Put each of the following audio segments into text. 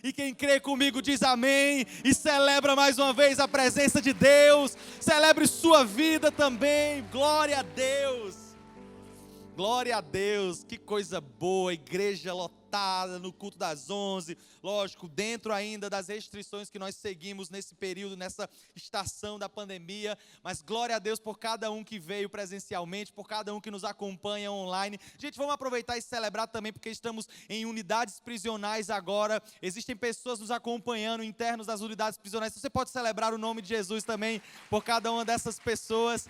E quem crê comigo diz amém. E celebra mais uma vez a presença de Deus. Celebre sua vida também. Glória a Deus. Glória a Deus, que coisa boa, igreja lotada no culto das 11, lógico, dentro ainda das restrições que nós seguimos nesse período, nessa estação da pandemia, mas glória a Deus por cada um que veio presencialmente, por cada um que nos acompanha online. Gente, vamos aproveitar e celebrar também, porque estamos em unidades prisionais agora, existem pessoas nos acompanhando, internos das unidades prisionais, você pode celebrar o nome de Jesus também, por cada uma dessas pessoas.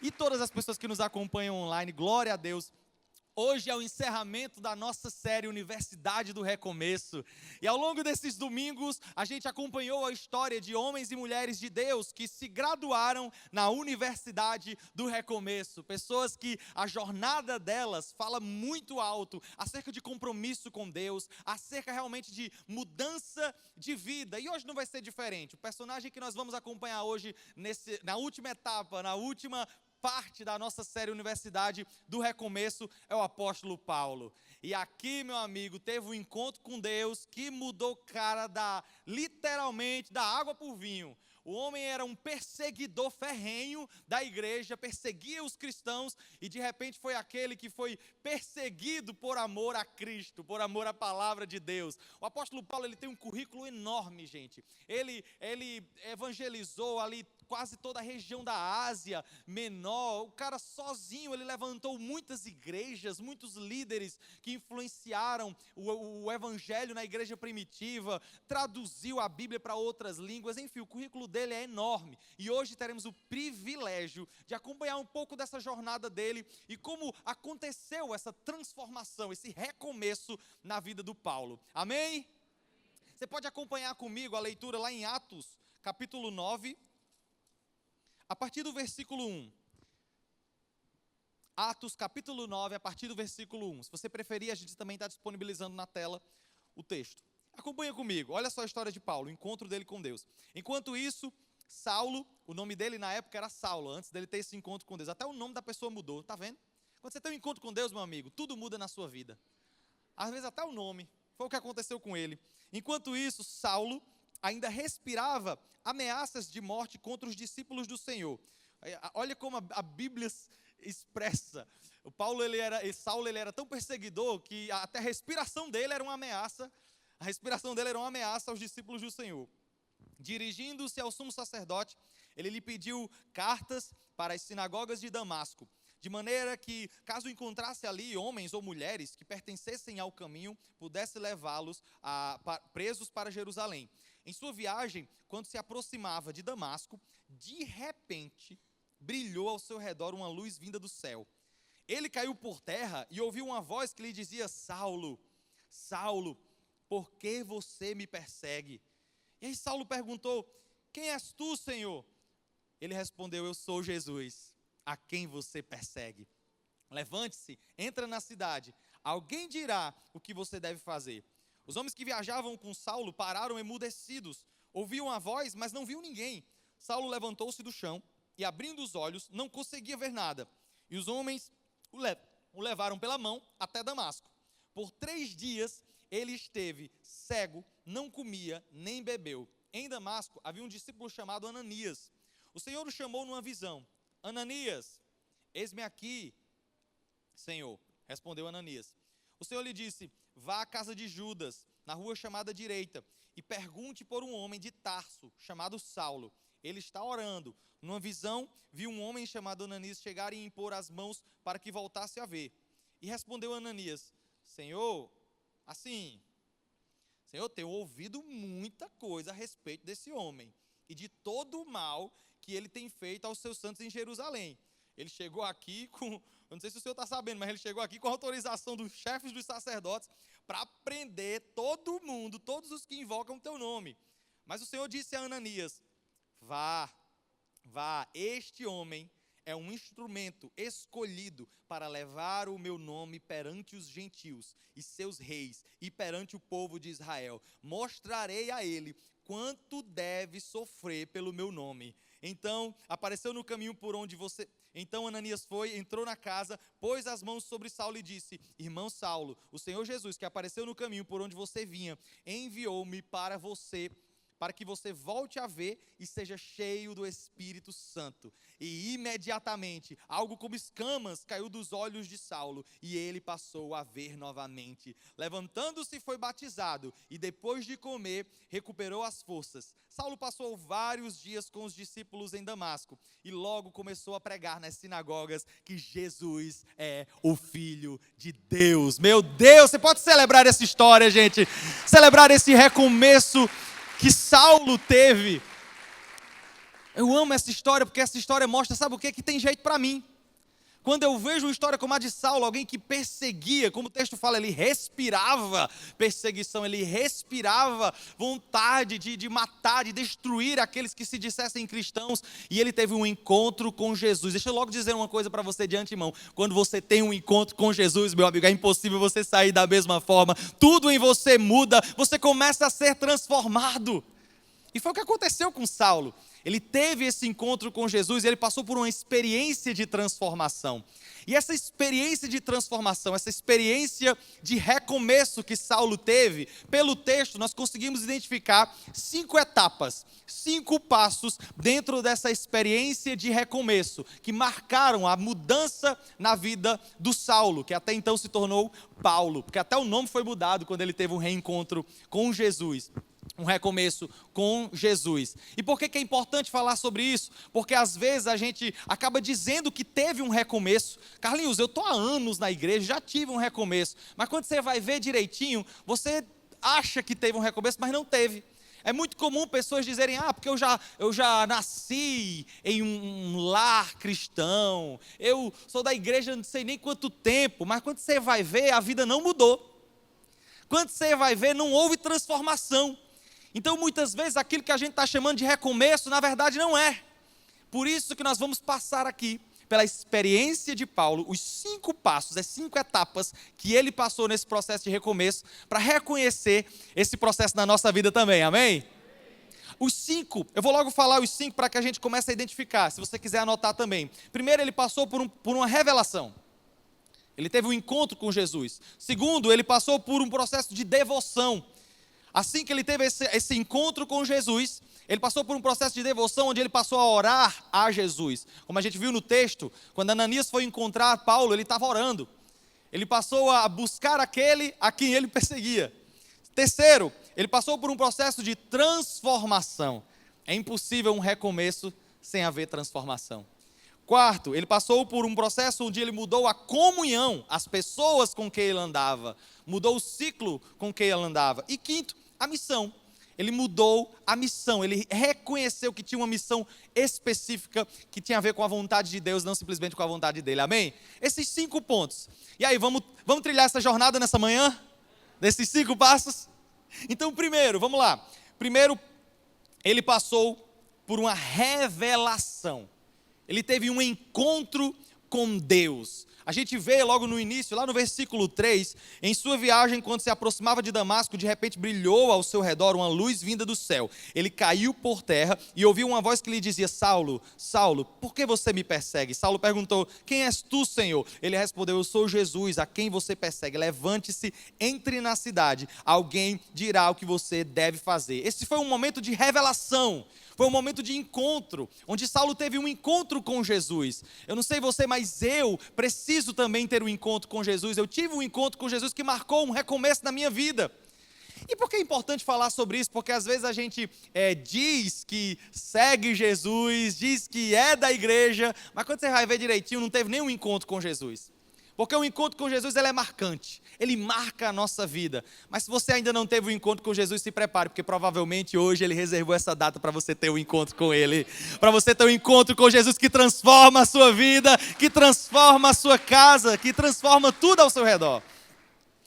E todas as pessoas que nos acompanham online, glória a Deus. Hoje é o encerramento da nossa série Universidade do Recomeço. E ao longo desses domingos, a gente acompanhou a história de homens e mulheres de Deus que se graduaram na Universidade do Recomeço. Pessoas que a jornada delas fala muito alto acerca de compromisso com Deus, acerca realmente de mudança de vida. E hoje não vai ser diferente. O personagem que nós vamos acompanhar hoje, na última etapa, na última parte da nossa série Universidade do Recomeço, é o apóstolo Paulo. E aqui, meu amigo, teve um encontro com Deus que mudou o cara literalmente da água para o vinho. O homem era um perseguidor ferrenho da igreja, perseguia os cristãos e de repente foi aquele que foi perseguido por amor a Cristo, por amor à palavra de Deus. O apóstolo Paulo, ele tem um currículo enorme, gente. Ele evangelizou ali quase toda a região da Ásia Menor. O cara sozinho, ele levantou muitas igrejas, muitos líderes que influenciaram o evangelho na igreja primitiva, traduziu a Bíblia para outras línguas, enfim, o currículo dele é enorme. E hoje teremos o privilégio de acompanhar um pouco dessa jornada dele e como aconteceu essa transformação, esse recomeço na vida do Paulo. Amém? Você pode acompanhar comigo a leitura lá em Atos, capítulo 9, a partir do versículo 1. Atos, capítulo 9, a partir do versículo 1. Se você preferir, a gente também está disponibilizando na tela o texto. Acompanha comigo, olha só a história de Paulo, o encontro dele com Deus. Enquanto isso, Saulo, o nome dele na época era Saulo, antes dele ter esse encontro com Deus. Até o nome da pessoa mudou, tá vendo? Quando você tem um encontro com Deus, meu amigo, tudo muda na sua vida. Às vezes até o nome, foi o que aconteceu com ele. Enquanto isso, Saulo ainda respirava ameaças de morte contra os discípulos do Senhor. Olha como a Bíblia expressa. Saulo ele era tão perseguidor que até a respiração dele era uma ameaça. A respiração dele era uma ameaça aos discípulos do Senhor. Dirigindo-se ao sumo sacerdote, ele lhe pediu cartas para as sinagogas de Damasco, de maneira que, caso encontrasse ali homens ou mulheres que pertencessem ao caminho, pudesse levá-los presos para Jerusalém. Em sua viagem, quando se aproximava de Damasco, de repente, brilhou ao seu redor uma luz vinda do céu. Ele caiu por terra e ouviu uma voz que lhe dizia: Saulo, Saulo, por que você me persegue? E aí Saulo perguntou: quem és tu, Senhor? Ele respondeu: eu sou Jesus, a quem você persegue. Levante-se, entra na cidade, alguém dirá o que você deve fazer. Os homens que viajavam com Saulo pararam emudecidos, ouviam a voz, mas não viu ninguém. Saulo levantou-se do chão e, abrindo os olhos, não conseguia ver nada. E os homens o levaram pela mão até Damasco. Por 3 dias ele esteve cego, não comia nem bebeu. Em Damasco havia um discípulo chamado Ananias. O Senhor o chamou numa visão: Ananias, eis-me aqui, Senhor, respondeu Ananias. O Senhor lhe disse: vá à casa de Judas, na rua chamada direita, e pergunte por um homem de Tarso, chamado Saulo. Ele está orando. Numa visão, viu um homem chamado Ananias chegar e impor as mãos para que voltasse a ver. E respondeu Ananias: Senhor, tenho ouvido muita coisa a respeito desse homem e de todo o mal que ele tem feito aos seus santos em Jerusalém. Ele chegou aqui eu não sei se o senhor está sabendo, mas ele chegou aqui com a autorização dos chefes dos sacerdotes para prender todo mundo, todos os que invocam o teu nome. Mas o Senhor disse a Ananias: vá, este homem é um instrumento escolhido para levar o meu nome perante os gentios e seus reis e perante o povo de Israel. Mostrarei a ele quanto deve sofrer pelo meu nome. Então, apareceu no caminho por onde você... Então Ananias foi, entrou na casa, pôs as mãos sobre Saulo e disse: irmão Saulo, o Senhor Jesus, que apareceu no caminho por onde você vinha, enviou-me para você, para que você volte a ver e seja cheio do Espírito Santo. E imediatamente, algo como escamas caiu dos olhos de Saulo, e ele passou a ver novamente. Levantando-se, foi batizado, e depois de comer, recuperou as forças. Saulo passou vários dias com os discípulos em Damasco, e logo começou a pregar nas sinagogas que Jesus é o Filho de Deus. Meu Deus, você pode celebrar essa história, gente, celebrar esse recomeço que Saulo teve. Eu amo essa história, porque essa história mostra, sabe o que? Que tem jeito para mim. Quando eu vejo uma história como a de Saulo, alguém que perseguia, como o texto fala, ele respirava perseguição, ele respirava vontade de matar, de destruir aqueles que se dissessem cristãos, e ele teve um encontro com Jesus. Deixa eu logo dizer uma coisa para você de antemão: quando você tem um encontro com Jesus, meu amigo, é impossível você sair da mesma forma, tudo em você muda, você começa a ser transformado. E foi o que aconteceu com Saulo. Ele teve esse encontro com Jesus e ele passou por uma experiência de transformação. E essa experiência de transformação, essa experiência de recomeço que Saulo teve, pelo texto nós conseguimos identificar 5 etapas, 5 passos dentro dessa experiência de recomeço, que marcaram a mudança na vida do Saulo, que até então se tornou Paulo, porque até o nome foi mudado quando ele teve um reencontro com Jesus. Um recomeço com Jesus. E por que é importante falar sobre isso? Porque às vezes a gente acaba dizendo que teve um recomeço. Carlinhos, eu estou há anos na igreja, já tive um recomeço. Mas quando você vai ver direitinho, você acha que teve um recomeço, mas não teve. É muito comum pessoas dizerem: porque eu já nasci em um lar cristão, eu sou da igreja não sei nem quanto tempo, mas quando você vai ver, a vida não mudou. Quando você vai ver, não houve transformação. Então, muitas vezes, aquilo que a gente está chamando de recomeço, na verdade, não é. Por isso que nós vamos passar aqui, pela experiência de Paulo, os 5 passos, as 5 etapas que ele passou nesse processo de recomeço, para reconhecer esse processo na nossa vida também, amém? Os 5, eu vou logo falar os 5 para que a gente comece a identificar, se você quiser anotar também. Primeiro, ele passou por uma revelação. Ele teve um encontro com Jesus. Segundo, ele passou por um processo de devoção. Assim que ele teve esse encontro com Jesus, ele passou por um processo de devoção, onde ele passou a orar a Jesus. Como a gente viu no texto, quando Ananias foi encontrar Paulo, ele estava orando. Ele passou a buscar aquele a quem ele perseguia. Terceiro, ele passou por um processo de transformação. É impossível um recomeço sem haver transformação. Quarto, ele passou por um processo onde ele mudou a comunhão, as pessoas com quem ele andava, mudou o ciclo com quem ele andava. E quinto, a missão. Ele mudou a missão, ele reconheceu que tinha uma missão específica que tinha a ver com a vontade de Deus, não simplesmente com a vontade dele, amém? Esses 5 pontos. E aí, vamos trilhar essa jornada nessa manhã? Desses 5 passos? Então, primeiro, vamos lá. Primeiro, ele passou por uma revelação. Ele teve um encontro com Deus. A gente vê logo no início, lá no versículo 3, em sua viagem, quando se aproximava de Damasco, de repente brilhou ao seu redor uma luz vinda do céu. Ele caiu por terra e ouviu uma voz que lhe dizia: Saulo, Saulo, por que você me persegue? Saulo perguntou: quem és tu, Senhor? Ele respondeu: eu sou Jesus, a quem você persegue. Levante-se, entre na cidade, alguém dirá o que você deve fazer. Esse foi um momento de revelação. Foi um momento de encontro, onde Saulo teve um encontro com Jesus. Eu não sei você, mas eu preciso também ter um encontro com Jesus. Eu tive um encontro com Jesus que marcou um recomeço na minha vida. E por que é importante falar sobre isso? Porque às vezes a gente diz que segue Jesus, diz que é da igreja, mas quando você vai ver direitinho, não teve nenhum encontro com Jesus. Porque o encontro com Jesus ele é marcante, ele marca a nossa vida. Mas se você ainda não teve um encontro com Jesus, se prepare, porque provavelmente hoje ele reservou essa data para você ter um encontro com ele. Para você ter um encontro com Jesus que transforma a sua vida, que transforma a sua casa, que transforma tudo ao seu redor.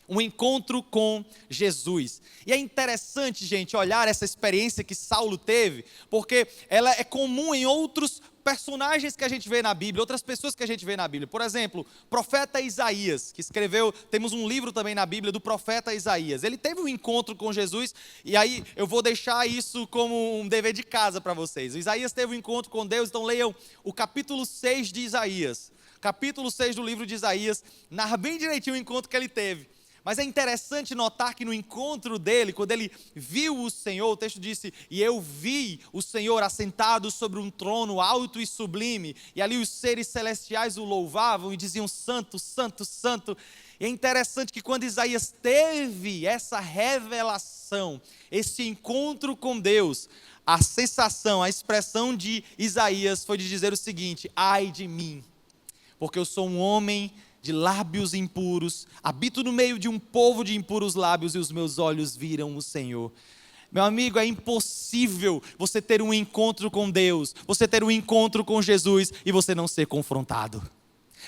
Um encontro com Jesus. E é interessante, gente, olhar essa experiência que Saulo teve, porque ela é comum em outros personagens que a gente vê na Bíblia, outras pessoas que a gente vê na Bíblia. Por exemplo, profeta Isaías, que escreveu, temos um livro também na Bíblia do profeta Isaías. Ele teve um encontro com Jesus, e aí eu vou deixar isso como um dever de casa para vocês. O Isaías teve um encontro com Deus, então leiam o capítulo 6 de Isaías. Capítulo 6 do livro de Isaías, narra bem direitinho o encontro que ele teve. Mas é interessante notar que no encontro dele, quando ele viu o Senhor, o texto disse: e eu vi o Senhor assentado sobre um trono alto e sublime, e ali os seres celestiais o louvavam e diziam: santo, santo, santo. E é interessante que quando Isaías teve essa revelação, esse encontro com Deus, a sensação, a expressão de Isaías foi de dizer o seguinte: ai de mim, porque eu sou um homem de lábios impuros, habito no meio de um povo de impuros lábios, e os meus olhos viram o Senhor. Meu amigo, é impossível você ter um encontro com Deus, você ter um encontro com Jesus e você não ser confrontado.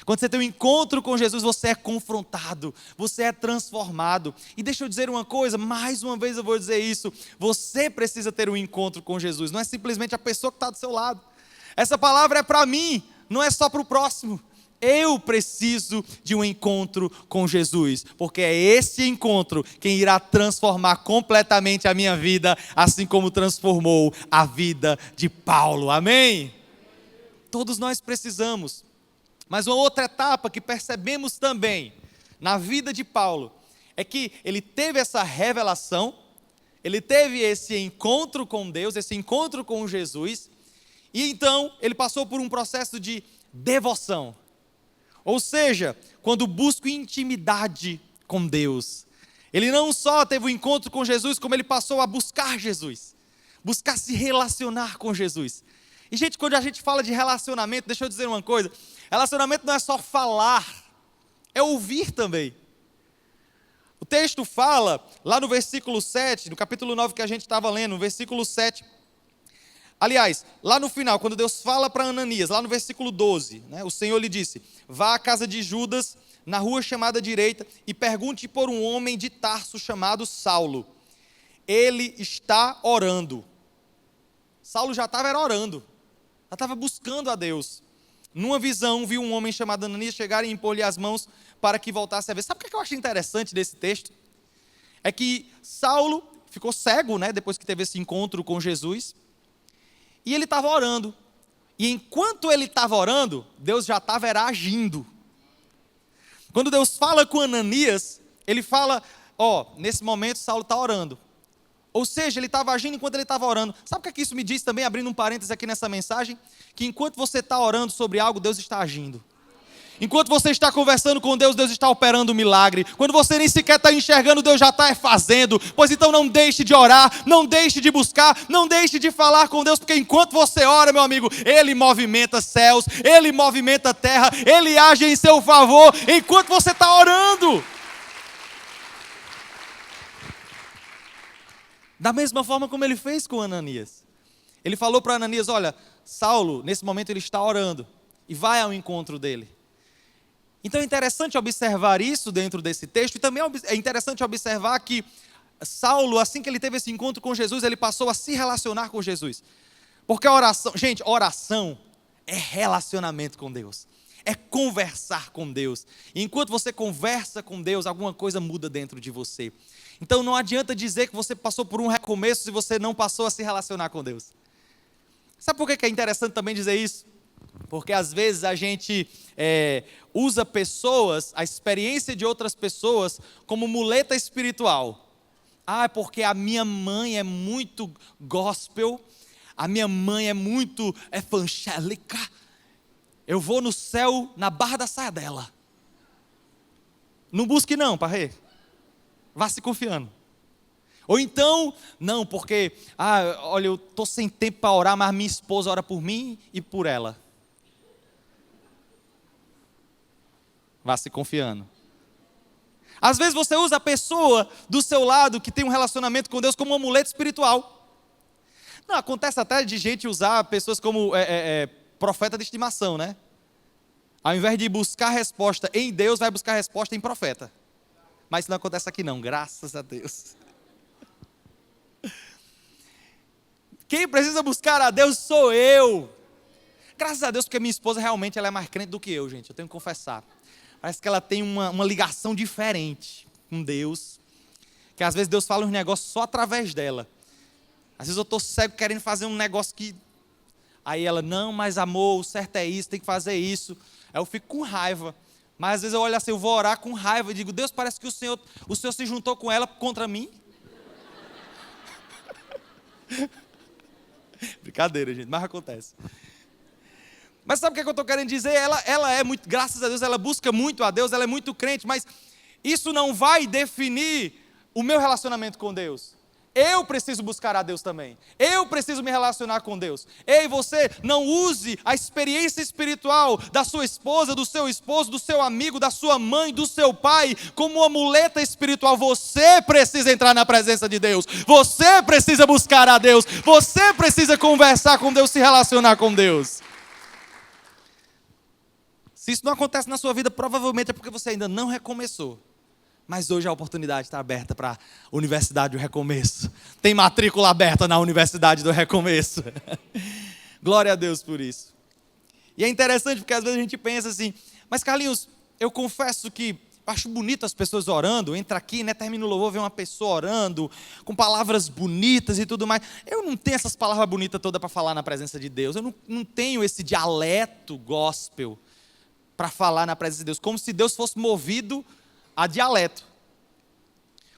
Quando você tem um encontro com Jesus, você é confrontado, você é transformado. E deixa eu dizer uma coisa, mais uma vez eu vou dizer isso: você precisa ter um encontro com Jesus, não é simplesmente a pessoa que está do seu lado. Essa palavra é para mim, não é só para o próximo. Eu preciso de um encontro com Jesus, porque é esse encontro quem irá transformar completamente a minha vida, assim como transformou a vida de Paulo, amém? Todos nós precisamos, mas uma outra etapa que percebemos também na vida de Paulo, é que ele teve essa revelação, ele teve esse encontro com Deus, esse encontro com Jesus, e então ele passou por um processo de devoção. Ou seja, quando busco intimidade com Deus, ele não só teve um encontro com Jesus, como ele passou a buscar Jesus, buscar se relacionar com Jesus. E gente, quando a gente fala de relacionamento, deixa eu dizer uma coisa: relacionamento não é só falar, é ouvir também. O texto fala, lá no versículo 7, no capítulo 9 que a gente estava lendo, no versículo 7, aliás, lá no final, quando Deus fala para Ananias, lá no versículo 12, o Senhor lhe disse: vá à casa de Judas, na rua chamada direita, e pergunte por um homem de Tarso chamado Saulo. Ele está orando. Saulo já estava orando, já estava buscando a Deus. Numa visão, viu um homem chamado Ananias chegar e impor-lhe as mãos para que voltasse a ver. Sabe o que eu acho interessante desse texto? É que Saulo ficou cego, depois que teve esse encontro com Jesus. E ele estava orando. E enquanto ele estava orando, Deus já estava agindo. Quando Deus fala com Ananias, ele fala: nesse momento Saulo está orando. Ou seja, ele estava agindo enquanto ele estava orando. Sabe o que isso me diz também, abrindo um parênteses aqui nessa mensagem? Que enquanto você está orando sobre algo, Deus está agindo. Enquanto você está conversando com Deus, Deus está operando um milagre. Quando você nem sequer está enxergando, Deus já está fazendo. Pois então não deixe de orar, não deixe de buscar, não deixe de falar com Deus, porque enquanto você ora, meu amigo, Ele movimenta céus, Ele movimenta terra, Ele age em seu favor, enquanto você está orando. Da mesma forma como Ele fez com Ananias. Ele falou para Ananias: olha, Saulo, nesse momento ele está orando, e vai ao encontro dele. Então é interessante observar isso dentro desse texto, e também é interessante observar que Saulo, assim que ele teve esse encontro com Jesus, ele passou a se relacionar com Jesus. Porque a oração, gente, oração é relacionamento com Deus, é conversar com Deus. E enquanto você conversa com Deus, alguma coisa muda dentro de você. Então não adianta dizer que você passou por um recomeço se você não passou a se relacionar com Deus. Sabe por que é interessante também dizer isso? Porque às vezes a gente usa pessoas, a experiência de outras pessoas, como muleta espiritual. Porque a minha mãe é muito gospel, a minha mãe é muito evangélica, eu vou no céu na barra da saia dela. Não busque não, parrê. Vá se confiando. Ou então, não, porque, olha, eu estou sem tempo para orar, mas minha esposa ora por mim e por ela. Vá se confiando. Às vezes você usa a pessoa do seu lado que tem um relacionamento com Deus como um amuleto espiritual. Não, acontece até de gente usar pessoas como profeta de estimação, Ao invés de buscar resposta em Deus, vai buscar resposta em profeta. Mas isso não acontece aqui não, graças a Deus. Quem precisa buscar a Deus sou eu. Graças a Deus, porque minha esposa realmente ela é mais crente do que eu, gente. Eu tenho que confessar. Parece que ela tem uma ligação diferente com Deus. Que às vezes Deus fala uns negócios só através dela. Às vezes eu estou cego querendo fazer um negócio que... Aí ela, não, mas amor, o certo é isso, tem que fazer isso. Aí eu fico com raiva. Mas às vezes eu olho assim, eu vou orar com raiva e digo, Deus, parece que o Senhor se juntou com ela contra mim. Brincadeira, gente, mas acontece. Mas sabe o que eu estou querendo dizer? Ela é muito, graças a Deus, ela busca muito a Deus, ela é muito crente, mas isso não vai definir o meu relacionamento com Deus. Eu preciso buscar a Deus também. Eu preciso me relacionar com Deus. Ei, você não use a experiência espiritual da sua esposa, do seu esposo, do seu amigo, da sua mãe, do seu pai, como uma muleta espiritual. Você precisa entrar na presença de Deus. Você precisa buscar a Deus. Você precisa conversar com Deus, se relacionar com Deus. Se isso não acontece na sua vida, provavelmente é porque você ainda não recomeçou. Mas hoje a oportunidade está aberta para a Universidade do Recomeço. Tem matrícula aberta na Universidade do Recomeço. Glória a Deus por isso. E é interessante porque às vezes a gente pensa assim, mas Carlinhos, eu confesso que acho bonito as pessoas orando, entra aqui, né, termina o louvor, vê uma pessoa orando, com palavras bonitas e tudo mais. Eu não tenho essas palavras bonitas todas para falar na presença de Deus. Eu não tenho esse dialeto gospel para falar na presença de Deus, como se Deus fosse movido a dialeto.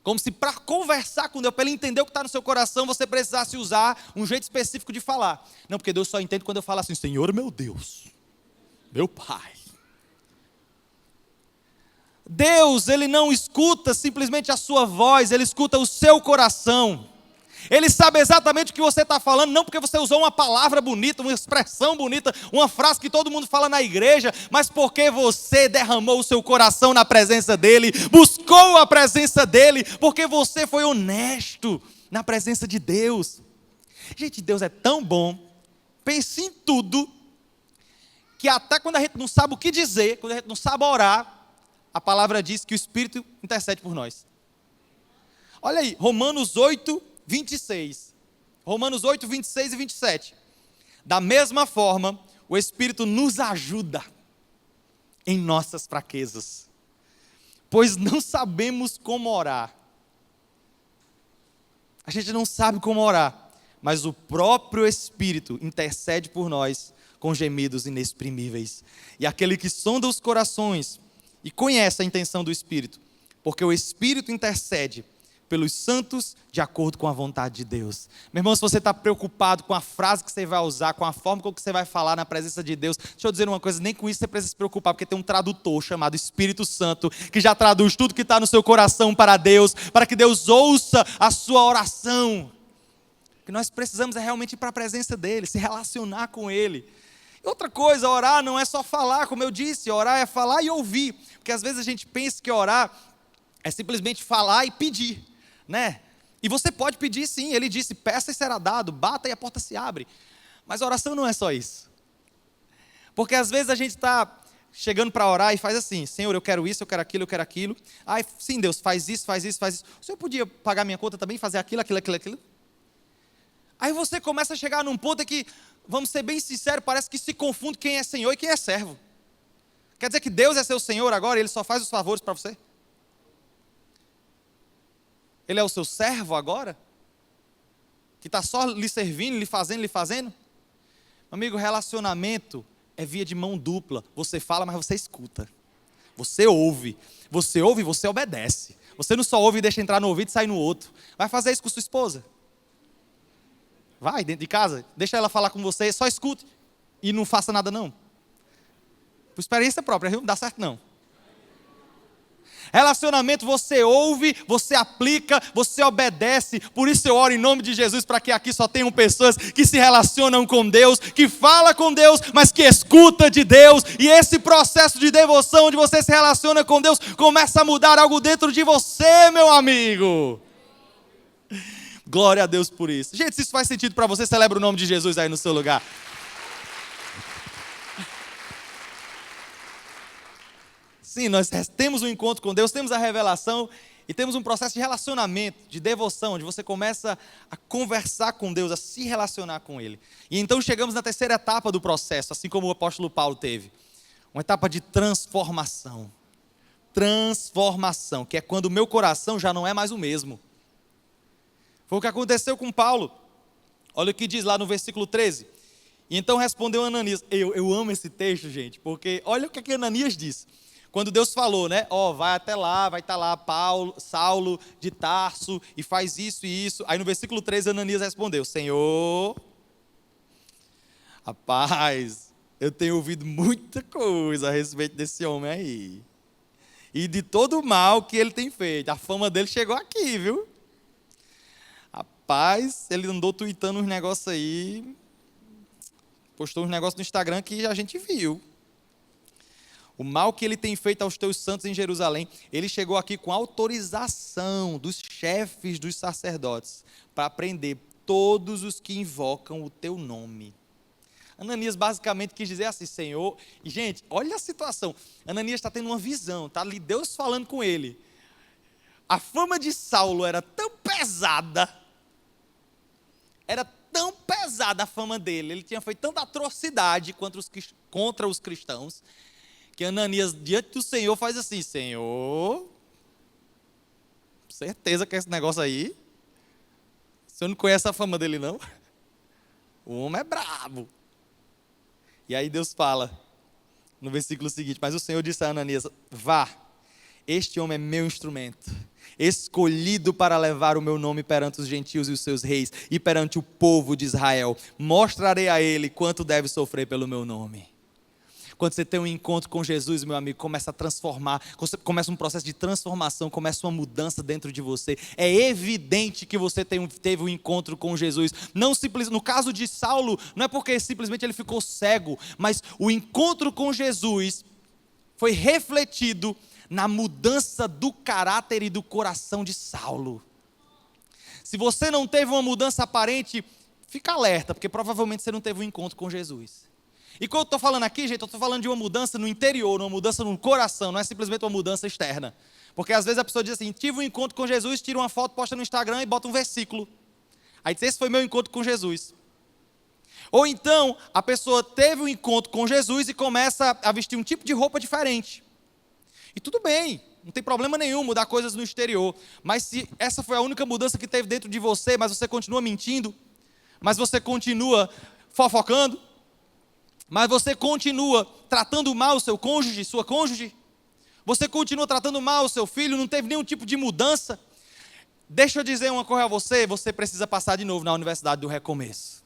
Como se para conversar com Deus, para Ele entender o que está no seu coração, você precisasse usar um jeito específico de falar. Não, porque Deus só entende quando eu falo assim, Senhor meu Deus, meu Pai. Deus, Ele não escuta simplesmente a sua voz, Ele escuta o seu coração. Ele sabe exatamente o que você está falando, não porque você usou uma palavra bonita, uma expressão bonita, uma frase que todo mundo fala na igreja, mas porque você derramou o seu coração na presença dEle, buscou a presença dEle, porque você foi honesto na presença de Deus. Gente, Deus é tão bom, pense em tudo, que até quando a gente não sabe o que dizer, quando a gente não sabe orar, a palavra diz que o Espírito intercede por nós. Olha aí, Romanos 8, 26. Romanos 8, 26 e 27. Da mesma forma, o Espírito nos ajuda em nossas fraquezas, pois não sabemos como orar. A gente não sabe como orar, mas o próprio Espírito intercede por nós com gemidos inexprimíveis. E aquele que sonda os corações e conhece a intenção do Espírito, porque o Espírito intercede pelos santos de acordo com a vontade de Deus. Meu irmão, se você está preocupado com a frase que você vai usar, com a forma como você vai falar na presença de Deus, deixa eu dizer uma coisa, nem com isso você precisa se preocupar, porque tem um tradutor chamado Espírito Santo, que já traduz tudo que está no seu coração para Deus, para que Deus ouça a sua oração. O que nós precisamos é realmente ir para a presença dEle, se relacionar com Ele. E outra coisa, orar não é só falar, como eu disse, orar é falar e ouvir, porque às vezes a gente pensa que orar é simplesmente falar e pedir, né? E você pode pedir sim, ele disse, peça e será dado, bata e a porta se abre. Mas a oração não é só isso. Porque às vezes a gente está chegando para orar e faz assim, Senhor, eu quero isso, eu quero aquilo, eu quero aquilo. Ai, sim, Deus, faz isso, faz isso, faz isso. O Senhor podia pagar minha conta também, fazer aquilo, aquilo, aquilo, aquilo? Aí você começa a chegar num ponto que, vamos ser bem sinceros, parece que se confunde quem é Senhor e quem é servo. Quer dizer que Deus é seu Senhor agora e Ele só faz os favores para você? Ele é o seu servo agora? Que está só lhe servindo, lhe fazendo, lhe fazendo? Amigo, relacionamento é via de mão dupla. Você fala, mas você escuta. Você ouve e você obedece. Você não só ouve e deixa entrar no ouvido e sair no outro. Vai fazer isso com sua esposa? Vai dentro de casa, deixa ela falar com você, só escute. E não faça nada não. Por experiência própria, viu? Não dá certo não. Relacionamento você ouve, você aplica, você obedece. Por isso eu oro em nome de Jesus para que aqui só tenham pessoas que se relacionam com Deus, que falam com Deus, mas que escuta de Deus. E esse processo de devoção, onde você se relaciona com Deus, começa a mudar algo dentro de você, meu amigo. Glória a Deus por isso. Gente, se isso faz sentido para você, celebra o nome de Jesus aí no seu lugar. Sim, nós temos um encontro com Deus, temos a revelação, E temos um processo de relacionamento, de devoção, onde você começa a conversar com Deus, a se relacionar com Ele. E então chegamos na terceira etapa do processo, assim como o apóstolo Paulo teve. Uma etapa de transformação. Transformação, que é quando o meu coração já não é mais o mesmo. Foi o que aconteceu com Paulo. Olha o que diz lá no versículo 13. E então respondeu Ananias. Eu amo esse texto, gente, porque olha o que Ananias disse. Quando Deus falou, né? Vai até lá, vai estar lá Saulo de Tarso e faz isso e isso. Aí no versículo 13 Ananias respondeu: Senhor, rapaz, eu tenho ouvido muita coisa a respeito desse homem aí. E de todo o mal que ele tem feito. A fama dele chegou aqui, viu? Rapaz, ele andou tweetando uns negócios aí. Postou uns negócios no Instagram que a gente viu. O mal que ele tem feito aos teus santos em Jerusalém. Ele chegou aqui com autorização dos chefes dos sacerdotes para prender todos os que invocam o teu nome. Ananias basicamente quis dizer assim: Senhor, e gente, olha a situação. Ananias está tendo uma visão, está ali Deus falando com ele. A fama de Saulo era tão pesada, a fama dele, ele tinha feito tanta atrocidade contra os cristãos, que Ananias, diante do Senhor, faz assim: Senhor, certeza que é esse negócio aí? O senhor não conhece a fama dele, não? O homem é brabo. E aí Deus fala, no versículo seguinte: mas o Senhor disse a Ananias: vá, este homem é meu instrumento, escolhido para levar o meu nome perante os gentios e os seus reis, e perante o povo de Israel. Mostrarei a ele quanto deve sofrer pelo meu nome. Quando você tem um encontro com Jesus, meu amigo, começa a transformar, começa um processo de transformação, começa uma mudança dentro de você. É evidente que você teve um encontro com Jesus. Não no caso de Saulo, não é porque simplesmente ele ficou cego, mas o encontro com Jesus foi refletido na mudança do caráter e do coração de Saulo. Se você não teve uma mudança aparente, fica alerta, porque provavelmente você não teve um encontro com Jesus. E quando eu estou falando aqui, gente, eu estou falando de uma mudança no interior, uma mudança no coração, não é simplesmente uma mudança externa. Porque às vezes a pessoa diz assim: tive um encontro com Jesus, tira uma foto, posta no Instagram e bota um versículo. Aí diz: esse foi meu encontro com Jesus. Ou então, a pessoa teve um encontro com Jesus e começa a vestir um tipo de roupa diferente. E tudo bem, não tem problema nenhum mudar coisas no exterior. Mas se essa foi a única mudança que teve dentro de você, mas você continua mentindo, mas você continua fofocando, mas você continua tratando mal o seu cônjuge, sua cônjuge, você continua tratando mal o seu filho, não teve nenhum tipo de mudança, deixa eu dizer uma coisa a você: você precisa passar de novo na Universidade do Recomeço.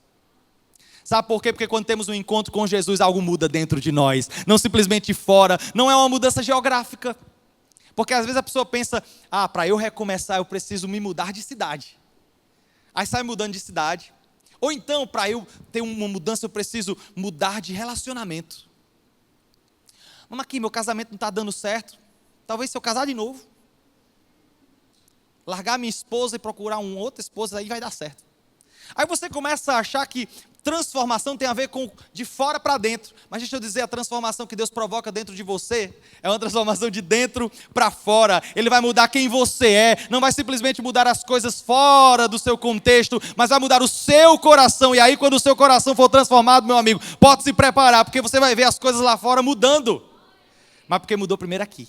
Sabe por quê? Porque quando temos um encontro com Jesus, algo muda dentro de nós, não simplesmente fora, não é uma mudança geográfica. Porque às vezes a pessoa pensa: para eu recomeçar eu preciso me mudar de cidade. Aí sai mudando de cidade. Ou então, para eu ter uma mudança, eu preciso mudar de relacionamento. Mas aqui, meu casamento não está dando certo. Talvez se eu casar de novo, largar minha esposa e procurar uma outra esposa, aí vai dar certo. Aí você começa a achar que transformação tem a ver com de fora para dentro. Mas deixa eu dizer, a transformação que Deus provoca dentro de você é uma transformação de dentro para fora. Ele vai mudar quem você é. Não vai simplesmente mudar as coisas fora do seu contexto, mas vai mudar o seu coração. E aí, quando o seu coração for transformado, meu amigo, pode se preparar, porque você vai ver as coisas lá fora mudando. Mas porque mudou primeiro aqui.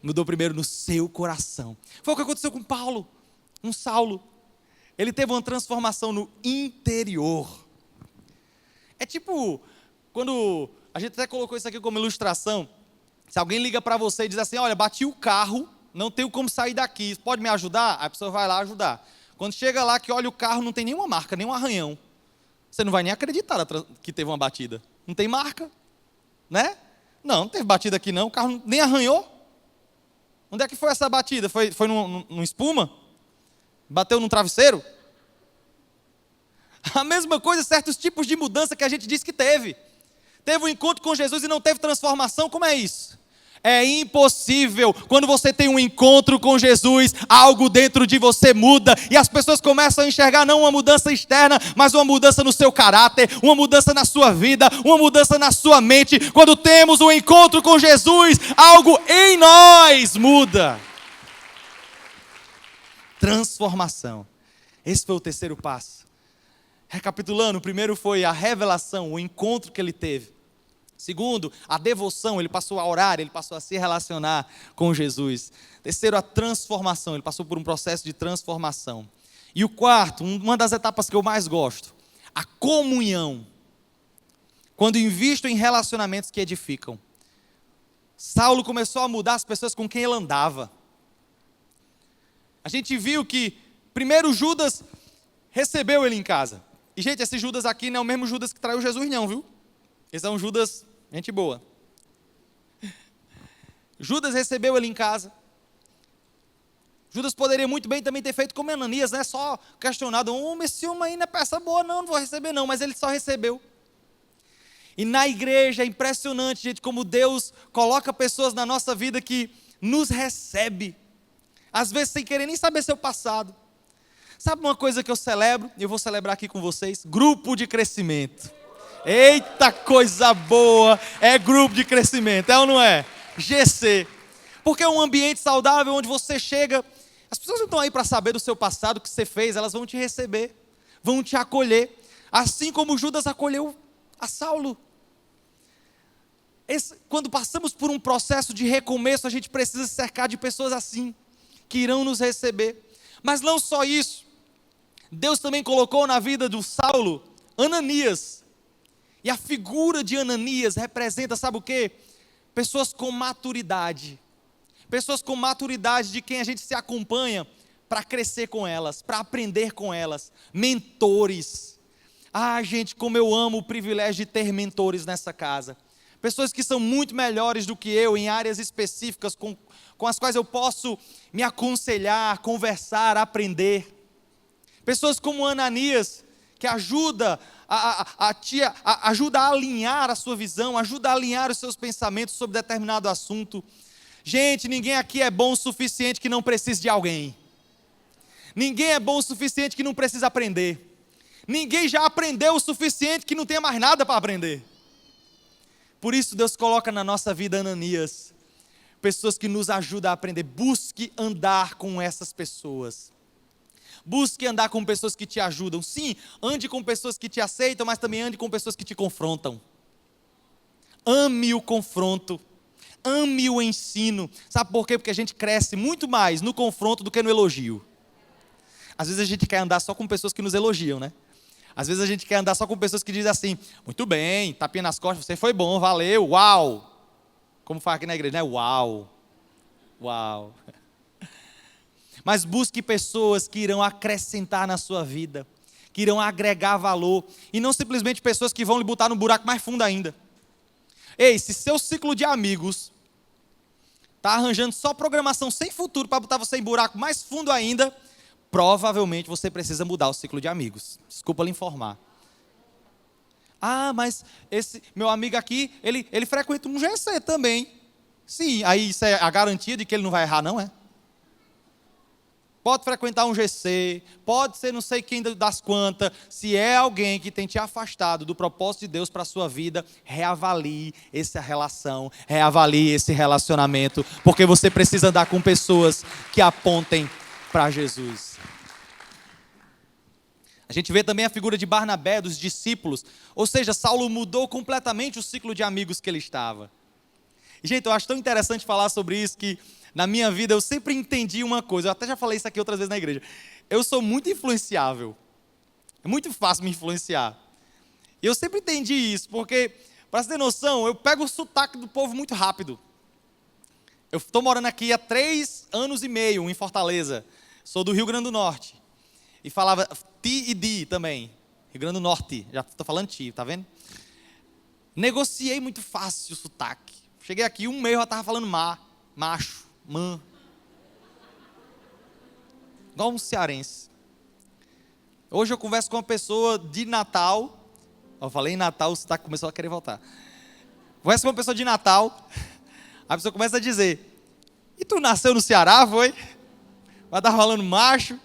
Mudou primeiro no seu coração. Foi o que aconteceu com Paulo, com Saulo. Ele teve uma transformação no interior. É tipo, quando a gente até colocou isso aqui como ilustração, se alguém liga para você e diz assim: olha, bati o carro, não tenho como sair daqui, pode me ajudar? A pessoa vai lá ajudar. Quando chega lá que olha o carro, não tem nenhuma marca, nenhum arranhão. Você não vai nem acreditar que teve uma batida. Não tem marca, né? Não teve batida aqui não, o carro nem arranhou. Onde é que foi essa batida? Foi num espuma? Bateu num travesseiro? A mesma coisa, certos tipos de mudança que a gente diz que teve. Teve um encontro com Jesus e não teve transformação, como é isso? É impossível. Quando você tem um encontro com Jesus, algo dentro de você muda, e as pessoas começam a enxergar não uma mudança externa, mas uma mudança no seu caráter, uma mudança na sua vida, uma mudança na sua mente. Quando temos um encontro com Jesus, algo em nós muda. transformação. Esse foi o terceiro passo. Recapitulando, o primeiro foi a revelação, o encontro que ele teve. Segundo, a devoção, ele passou a orar, ele passou a se relacionar com Jesus. Terceiro, a transformação, ele passou por um processo de transformação. E o quarto, uma das etapas que eu mais gosto, a comunhão. Quando invisto em relacionamentos que edificam. Saulo começou a mudar as pessoas com quem ele andava. A gente viu que primeiro Judas recebeu ele em casa. E gente, esse Judas aqui não é o mesmo Judas que traiu Jesus não, viu? Esse é um Judas, gente boa. Judas recebeu ele em casa. Judas poderia muito bem também ter feito como Ananias, né? Só questionado, esse homem aí não é peça boa não vou receber não. Mas ele só recebeu. E na igreja é impressionante, gente, como Deus coloca pessoas na nossa vida que nos recebe. Às vezes sem querer nem saber seu passado. Sabe uma coisa que eu celebro? E eu vou celebrar aqui com vocês. Grupo de crescimento. Eita coisa boa, é grupo de crescimento, é ou não é? GC. Porque é um ambiente saudável onde você chega, as pessoas não estão aí para saber do seu passado, o que você fez, elas vão te receber, vão te acolher, assim como Judas acolheu a Saulo. Quando passamos por um processo de recomeço, a gente precisa se cercar de pessoas assim, que irão nos receber. Mas não só isso, Deus também colocou na vida do Saulo, Ananias. E a figura de Ananias representa, sabe o quê? Pessoas com maturidade. Pessoas com maturidade de quem a gente se acompanha para crescer com elas, para aprender com elas. Mentores. Ah, gente, como eu amo o privilégio de ter mentores nessa casa. Pessoas que são muito melhores do que eu em áreas específicas com as quais eu posso me aconselhar, conversar, aprender. Pessoas como Ananias, que ajuda a alinhar a sua visão, ajuda a alinhar os seus pensamentos sobre determinado assunto. Gente, ninguém aqui é bom o suficiente que não precise de alguém. Ninguém é bom o suficiente que não precisa aprender. Ninguém já aprendeu o suficiente que não tem mais nada para aprender. Por isso Deus coloca na nossa vida Ananias, pessoas que nos ajudam a aprender. Busque andar com essas pessoas. Busque andar com pessoas que te ajudam. Sim, ande com pessoas que te aceitam, mas também ande com pessoas que te confrontam. Ame o confronto. Ame o ensino. Sabe por quê? Porque a gente cresce muito mais no confronto do que no elogio. Às vezes a gente quer andar só com pessoas que nos elogiam, né? Às vezes a gente quer andar só com pessoas que dizem assim, muito bem, tapinha nas costas, você foi bom, valeu, uau. Como fala aqui na igreja, né? Uau. Uau. Mas busque pessoas que irão acrescentar na sua vida, que irão agregar valor, e não simplesmente pessoas que vão lhe botar no buraco mais fundo ainda. Ei, se seu ciclo de amigos está arranjando só programação sem futuro para botar você em buraco mais fundo ainda, provavelmente você precisa mudar o ciclo de amigos. Desculpa lhe informar. Ah, mas esse meu amigo aqui, ele frequenta um GC também. Sim, aí isso é a garantia de que ele não vai errar, não é? Pode frequentar um GC, pode ser não sei quem das quantas. Se é alguém que tem te afastado do propósito de Deus para a sua vida, reavalie essa relação, reavalie esse relacionamento, porque você precisa andar com pessoas que apontem para Jesus. A gente vê também a figura de Barnabé, dos discípulos. Ou seja, Saulo mudou completamente o ciclo de amigos que ele estava. E, gente, eu acho tão interessante falar sobre isso que na minha vida eu sempre entendi uma coisa. Eu até já falei isso aqui outras vezes na igreja. Eu sou muito influenciável. É muito fácil me influenciar. E eu sempre entendi isso, porque, para você ter noção, eu pego o sotaque do povo muito rápido. Eu estou morando aqui há 3 anos e meio em Fortaleza. Sou do Rio Grande do Norte. E falava ti e di também. Rio Grande do Norte. Já estou falando ti, tá vendo? Negociei muito fácil o sotaque. Cheguei aqui, um mês eu já estava falando macho, man. Igual um cearense. Hoje eu converso com uma pessoa de Natal. Eu falei em Natal, o sotaque começou a querer voltar. Converso com uma pessoa de Natal. A pessoa começa a dizer, e tu nasceu no Ceará, foi? Vai estar falando macho?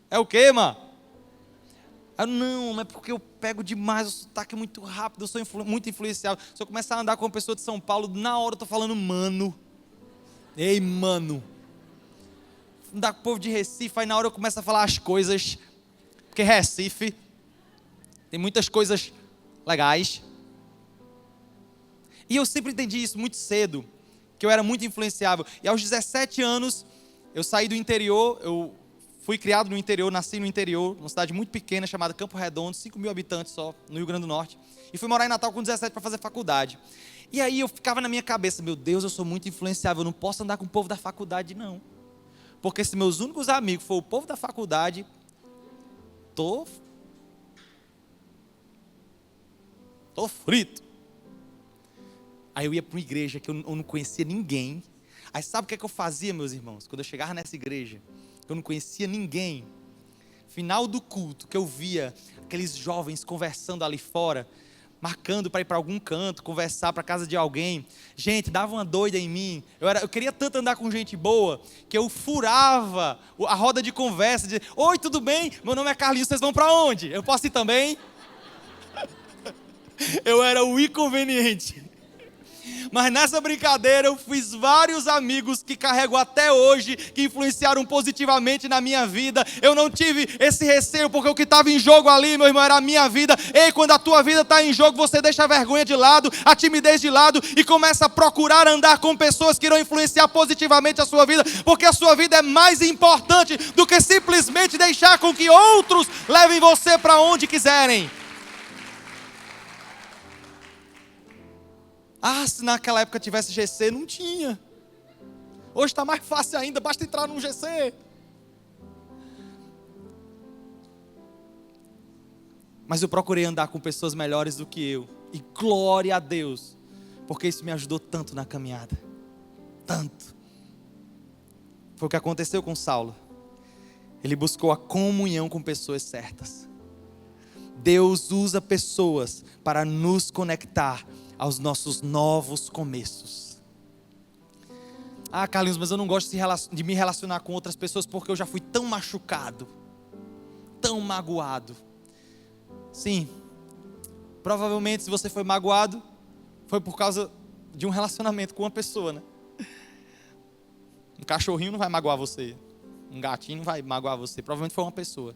É o quê, mano? Não, mas porque eu pego demais o sotaque muito rápido, eu sou muito influenciável. Se eu começar a andar com uma pessoa de São Paulo, na hora eu estou falando mano. Ei, mano. andar com o povo de Recife, aí na hora eu começo a falar as coisas, porque Recife tem muitas coisas legais. E eu sempre entendi isso muito cedo, que eu era muito influenciável. E aos 17 anos, eu saí do interior, eu fui criado no interior, nasci no interior, numa cidade muito pequena chamada Campo Redondo, 5.000 habitantes só, no Rio Grande do Norte. E fui morar em Natal com 17 para fazer faculdade. E aí eu ficava na minha cabeça, meu Deus, eu sou muito influenciável, eu não posso andar com o povo da faculdade não. Porque se meus únicos amigos for o povo da faculdade, tô frito. Aí eu ia para uma igreja que eu não conhecia ninguém. Aí sabe o que é que eu fazia, meus irmãos? Quando eu chegava nessa igreja, que eu não conhecia ninguém, final do culto, que eu via aqueles jovens conversando ali fora, marcando para ir para algum canto, conversar para casa de alguém. Gente, dava uma doida em mim. Eu queria tanto andar com gente boa, que eu furava a roda de conversa, dizia, oi, tudo bem? Meu nome é Carlinhos, vocês vão para onde? Eu posso ir também? Eu era o inconveniente. Mas nessa brincadeira eu fiz vários amigos que carrego até hoje, que influenciaram positivamente na minha vida. Eu não tive esse receio, porque o que estava em jogo ali, meu irmão, era a minha vida. Ei, quando a tua vida está em jogo, você deixa a vergonha de lado, a timidez de lado e começa a procurar andar com pessoas que irão influenciar positivamente a sua vida, porque a sua vida é mais importante do que simplesmente deixar com que outros levem você para onde quiserem. Ah, se naquela época tivesse GC, não tinha. Hoje está mais fácil ainda, basta entrar num GC. Mas eu procurei andar com pessoas melhores do que eu. E glória a Deus, porque isso me ajudou tanto na caminhada. Tanto. Foi o que aconteceu com Saulo. Ele buscou a comunhão com pessoas certas. Deus usa pessoas para nos conectar aos nossos novos começos. Ah, Carlinhos, mas eu não gosto de me relacionar com outras pessoas porque eu já fui tão machucado, tão magoado. Sim, provavelmente se você foi magoado, foi por causa de um relacionamento com uma pessoa, né? Um cachorrinho não vai magoar você, um gatinho não vai magoar você, provavelmente foi uma pessoa.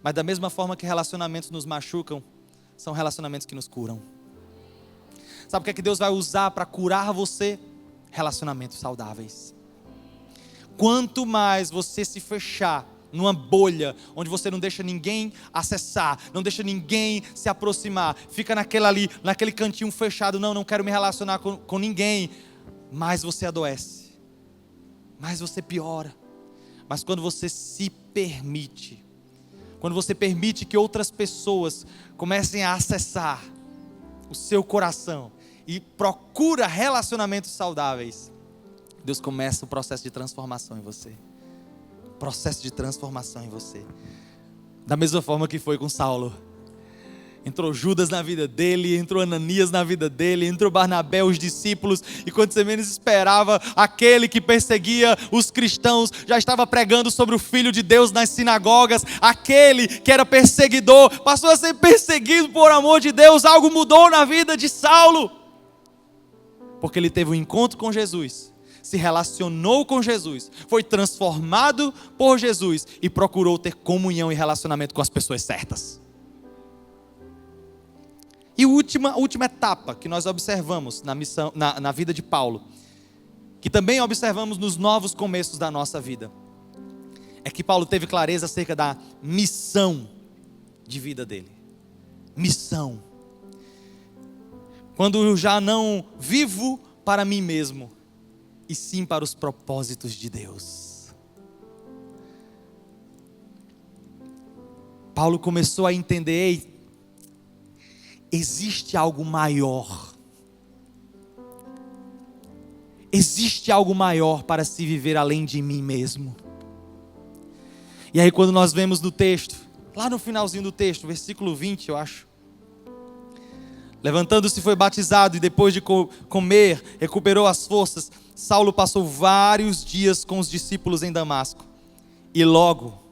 Mas da mesma forma que relacionamentos nos machucam, são relacionamentos que nos curam. Sabe o que é que Deus vai usar para curar você? Relacionamentos saudáveis. Quanto mais você se fechar numa bolha, onde você não deixa ninguém acessar, não deixa ninguém se aproximar, fica naquele cantinho fechado, não quero me relacionar com ninguém, mais você adoece, mais você piora. Mas quando você se permite, quando você permite que outras pessoas comecem a acessar o seu coração e procura relacionamentos saudáveis, Deus começa o processo de transformação em você. Processo de transformação em você. Da mesma forma que foi com Saulo. Entrou Judas na vida dele, entrou Ananias na vida dele, entrou Barnabé, os discípulos, e quando você menos esperava, aquele que perseguia os cristãos já estava pregando sobre o Filho de Deus nas sinagogas. Aquele que era perseguidor passou a ser perseguido por amor de Deus. Algo mudou na vida de Saulo, porque ele teve um encontro com Jesus, se relacionou com Jesus, foi transformado por Jesus e procurou ter comunhão e relacionamento com as pessoas certas. E a última etapa que nós observamos na missão, na vida de Paulo, que também observamos nos novos começos da nossa vida, é que Paulo teve clareza acerca da missão de vida dele. Missão. Quando eu já não vivo para mim mesmo, e sim para os propósitos de Deus. Paulo começou a entender, existe algo maior. Existe algo maior para se viver além de mim mesmo. E aí quando nós vemos no texto, lá no finalzinho do texto, versículo 20 eu acho. Levantando-se foi batizado e depois de comer, recuperou as forças. Saulo passou vários dias com os discípulos em Damasco. E logo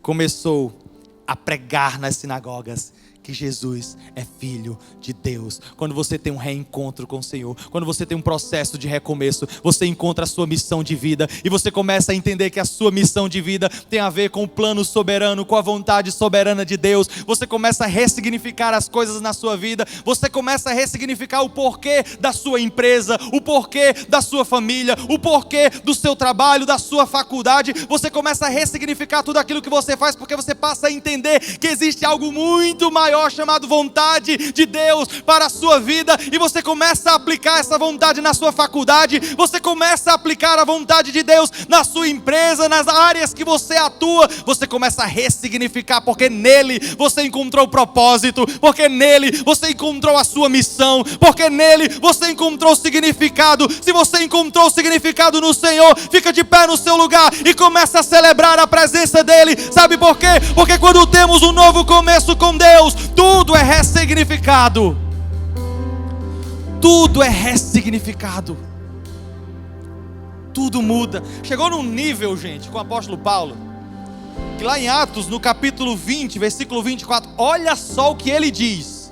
começou a pregar nas sinagogas que Jesus é Filho de Deus. Quando você tem um reencontro com o Senhor, quando você tem um processo de recomeço, você encontra a sua missão de vida e você começa a entender que a sua missão de vida tem a ver com o plano soberano, com a vontade soberana de Deus. Você começa a ressignificar as coisas na sua vida, você começa a ressignificar o porquê da sua empresa, o porquê da sua família, o porquê do seu trabalho, da sua faculdade. Você começa a ressignificar tudo aquilo que você faz, porque você passa a entender que existe algo muito maior chamado vontade de Deus para a sua vida, e você começa a aplicar essa vontade na sua faculdade, você começa a aplicar a vontade de Deus na sua empresa, nas áreas que você atua. Você começa a ressignificar, porque nele você encontrou o propósito, porque nele você encontrou a sua missão, porque nele você encontrou o significado. Se você encontrou o significado no Senhor, fica de pé no seu lugar e começa a celebrar a presença dele. Sabe por quê? Porque quando temos um novo começo com Deus, tudo é ressignificado. Tudo é ressignificado. Tudo muda. Chegou num nível, gente, com o apóstolo Paulo, que lá em Atos, no capítulo 20, versículo 24, olha só o que ele diz.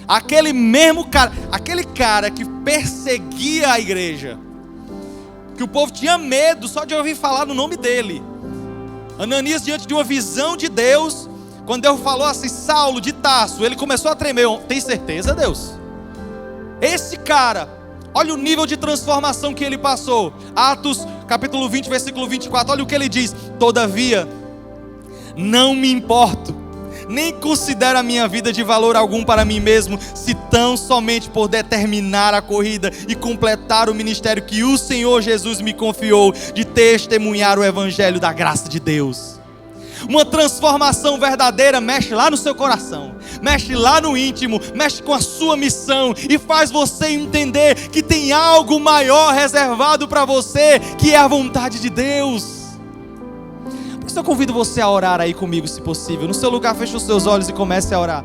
Aquele mesmo cara, aquele cara que perseguia a igreja, que o povo tinha medo só de ouvir falar no nome dele. Ananias, diante de uma visão de Deus, quando Deus falou assim, Saulo de Tarso, ele começou a tremer. Tem certeza, Deus? Esse cara, olha o nível de transformação que ele passou. Atos capítulo 20, versículo 24, olha o que ele diz: todavia, não me importo, nem considero a minha vida de valor algum para mim mesmo, se tão somente por determinar a corrida e completar o ministério que o Senhor Jesus me confiou, de testemunhar o evangelho da graça de Deus. Uma transformação verdadeira mexe lá no seu coração, mexe lá no íntimo, mexe com a sua missão e faz você entender que tem algo maior reservado para você, que é a vontade de Deus. Por isso eu convido você a orar aí comigo, se possível. No seu lugar, feche os seus olhos e comece a orar.